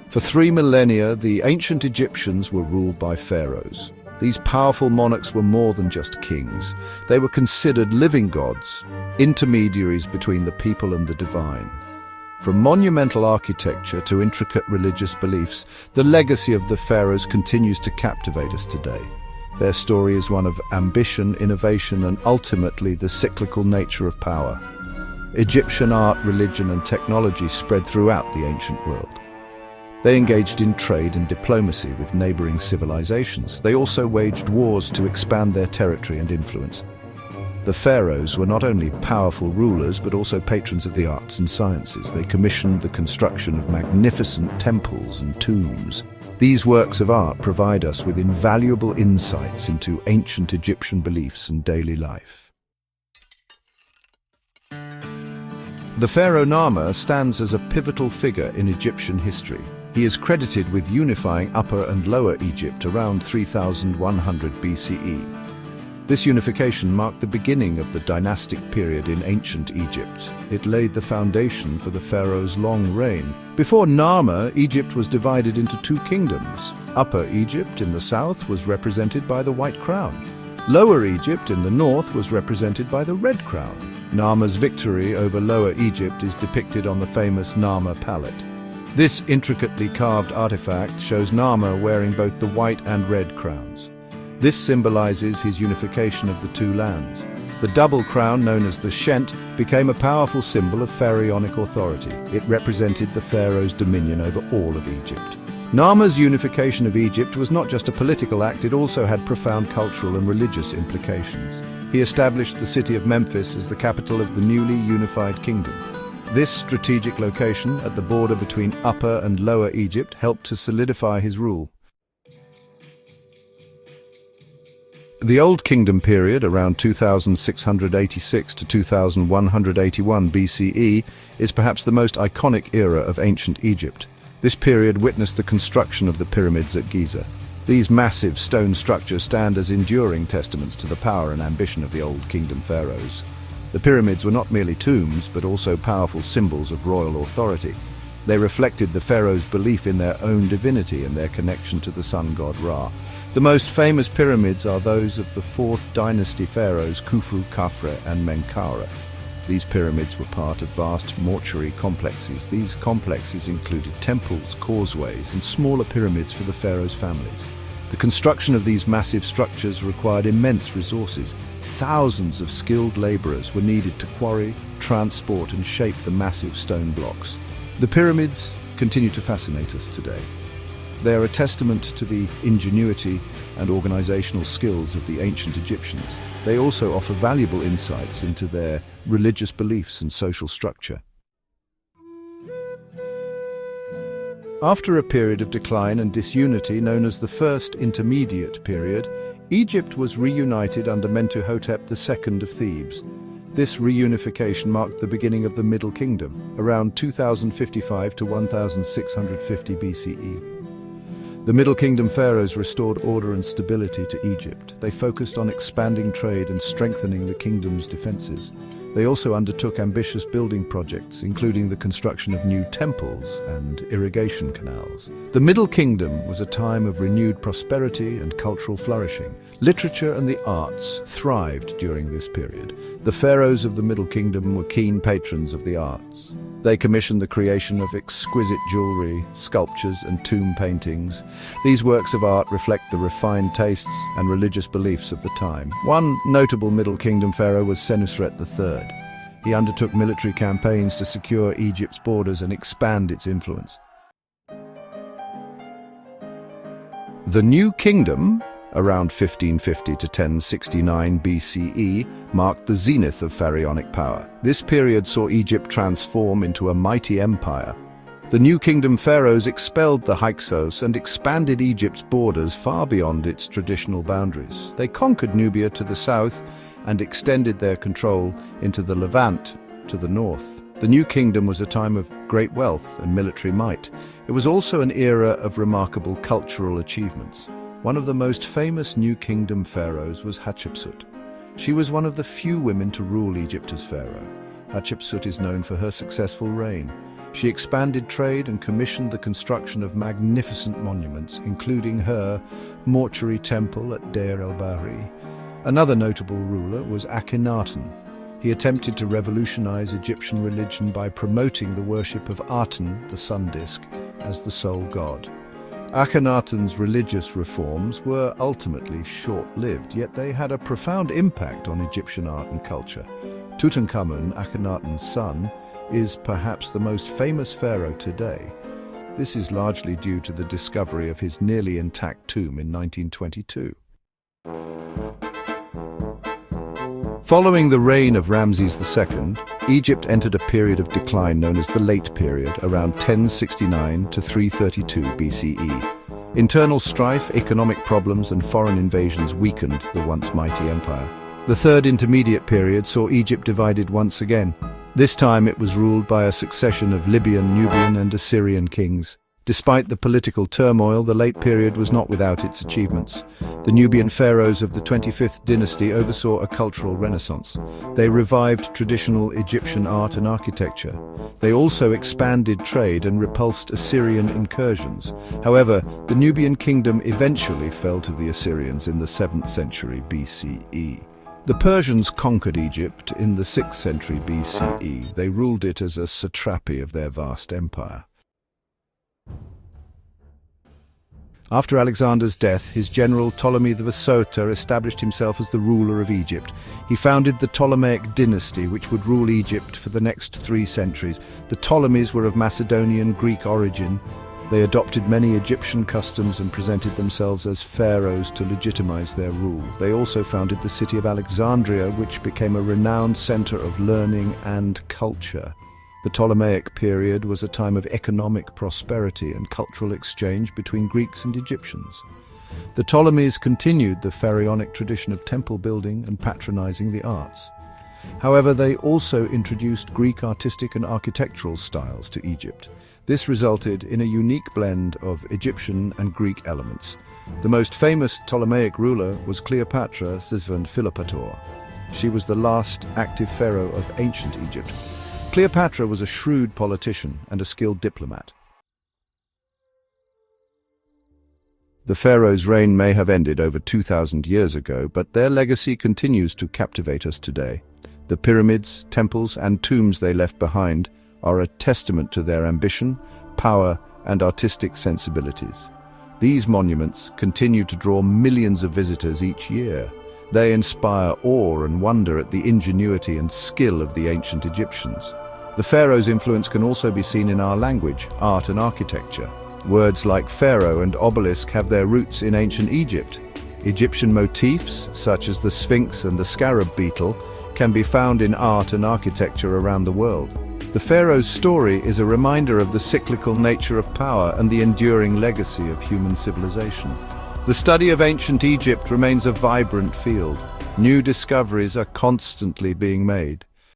For 3 millennia, the ancient Egyptians were ruled by pharaohs. These powerful monarchs were more than just kings. They were considered living gods, intermediaries between the people and the divine. From monumental architecture to intricate religious beliefs, the legacy of the pharaohs continues to captivate us today. Their story is one of ambition, innovation, and ultimately the cyclical nature of power. Egyptian art, religion, and technology spread throughout the ancient world. They engaged in trade and diplomacy with neighboring civilizations. They also waged wars to expand their territory and influence. The pharaohs were not only powerful rulers, but also patrons of the arts and sciences. They commissioned the construction of magnificent temples and tombs. These works of art provide us with invaluable insights into ancient Egyptian beliefs and daily life. The Pharaoh Narmer stands as a pivotal figure in Egyptian history. He is credited with unifying Upper and Lower Egypt around 3100 BCE. This unification marked the beginning of the dynastic period in ancient Egypt. It laid the foundation for the pharaoh's long reign. Before Narmer, Egypt was divided into 2 kingdoms. Upper Egypt in the south was represented by the White Crown. Lower Egypt in the north was represented by the Red Crown. Narmer's victory over Lower Egypt is depicted on the famous Narmer palette. This intricately carved artifact shows Narmer wearing both the white and red crowns. This symbolizes his unification of the 2 lands. The double crown, known as the Shent, became a powerful symbol of pharaonic authority. It represented the pharaoh's dominion over all of Egypt. Narmer's unification of Egypt was not just a political act, it also had profound cultural and religious implications. He established the city of Memphis as the capital of the newly unified kingdom. This strategic location at the border between Upper and Lower Egypt helped to solidify his rule. The Old Kingdom period, around 2686 to 2181 BCE, is perhaps the most iconic era of ancient Egypt. This period witnessed the construction of the pyramids at Giza. These massive stone structures stand as enduring testaments to the power and ambition of the Old Kingdom pharaohs. The pyramids were not merely tombs, but also powerful symbols of royal authority. They reflected the pharaohs' belief in their own divinity and their connection to the sun god Ra. The most famous pyramids are those of the 4th dynasty pharaohs Khufu, Khafre, and Menkaure. These pyramids were part of vast mortuary complexes. These complexes included temples, causeways, and smaller pyramids for the pharaohs' families. The construction of these massive structures required immense resources. Thousands of skilled laborers were needed to quarry, transport, and shape the massive stone blocks. The pyramids continue to fascinate us today. They are a testament to the ingenuity and organizational skills of the ancient Egyptians. They also offer valuable insights into their religious beliefs and social structure. After a period of decline and disunity known as the First Intermediate Period, Egypt was reunited under Mentuhotep II of Thebes. This reunification marked the beginning of the Middle Kingdom, around 2055 to 1650 BCE. The Middle Kingdom pharaohs restored order and stability to Egypt. They focused on expanding trade and strengthening the kingdom's defenses. They also undertook ambitious building projects, including the construction of new temples and irrigation canals. The Middle Kingdom was a time of renewed prosperity and cultural flourishing. Literature and the arts thrived during this period. The pharaohs of the Middle Kingdom were keen patrons of the arts. They commissioned the creation of exquisite jewelry, sculptures, and tomb paintings. These works of art reflect the refined tastes and religious beliefs of the time. One notable Middle Kingdom pharaoh was Senusret III. He undertook military campaigns to secure Egypt's borders and expand its influence. The New Kingdom, around 1550 to 1069 BCE, marked the zenith of pharaonic power. This period saw Egypt transform into a mighty empire. The New Kingdom pharaohs expelled the Hyksos and expanded Egypt's borders far beyond its traditional boundaries. They conquered Nubia to the south and extended their control into the Levant to the north. The New Kingdom was a time of great wealth and military might. It was also an era of remarkable cultural achievements. One of the most famous New Kingdom pharaohs was Hatshepsut. She was one of the few women to rule Egypt as pharaoh. Hatshepsut is known for her successful reign. She expanded trade and commissioned the construction of magnificent monuments, including her mortuary temple at Deir el-Bahri. Another notable ruler was Akhenaten. He attempted to revolutionize Egyptian religion by promoting the worship of Aten, the sun disk, as the sole god. Akhenaten's religious reforms were ultimately short-lived, yet they had a profound impact on Egyptian art and culture. Tutankhamun, Akhenaten's son, is perhaps the most famous pharaoh today. This is largely due to the discovery of his nearly intact tomb in 1922. Following the reign of Ramses II, Egypt entered a period of decline known as the Late Period, around 1069 to 332 BCE. Internal strife, economic problems, and foreign invasions weakened the once mighty empire. The Third Intermediate Period saw Egypt divided once again. This time it was ruled by a succession of Libyan, Nubian, and Assyrian kings. Despite the political turmoil, the Late Period was not without its achievements. The Nubian pharaohs of the 25th dynasty oversaw a cultural renaissance. They revived traditional Egyptian art and architecture. They also expanded trade and repulsed Assyrian incursions. However, the Nubian kingdom eventually fell to the Assyrians in the 7th century BCE. The Persians conquered Egypt in the 6th century BCE. They ruled it as a satrapy of their vast empire. After Alexander's death, his general Ptolemy the Vosota established himself as the ruler of Egypt. He founded the Ptolemaic dynasty, which would rule Egypt for the next 3 centuries. The Ptolemies were of Macedonian Greek origin. They adopted many Egyptian customs and presented themselves as pharaohs to legitimize their rule. They also founded the city of Alexandria, which became a renowned center of learning and culture. The Ptolemaic period was a time of economic prosperity and cultural exchange between Greeks and Egyptians. The Ptolemies continued the pharaonic tradition of temple building and patronizing the arts. However, they also introduced Greek artistic and architectural styles to Egypt. This resulted in a unique blend of Egyptian and Greek elements. The most famous Ptolemaic ruler was Cleopatra Philopator. She was the last active pharaoh of ancient Egypt. Cleopatra was a shrewd politician and a skilled diplomat. The pharaoh's reign may have ended over 2,000 years ago, but their legacy continues to captivate us today. The pyramids, temples, and tombs they left behind are a testament to their ambition, power, and artistic sensibilities. These monuments continue to draw millions of visitors each year. They inspire awe and wonder at the ingenuity and skill of the ancient Egyptians. The pharaoh's influence can also be seen in our language, art, and architecture. Words like pharaoh and obelisk have their roots in ancient Egypt. Egyptian motifs, such as the Sphinx and the scarab beetle, can be found in art and architecture around the world. The pharaoh's story is a reminder of the cyclical nature of power and the enduring legacy of human civilization. The study of ancient Egypt remains a vibrant field. New discoveries are constantly being made.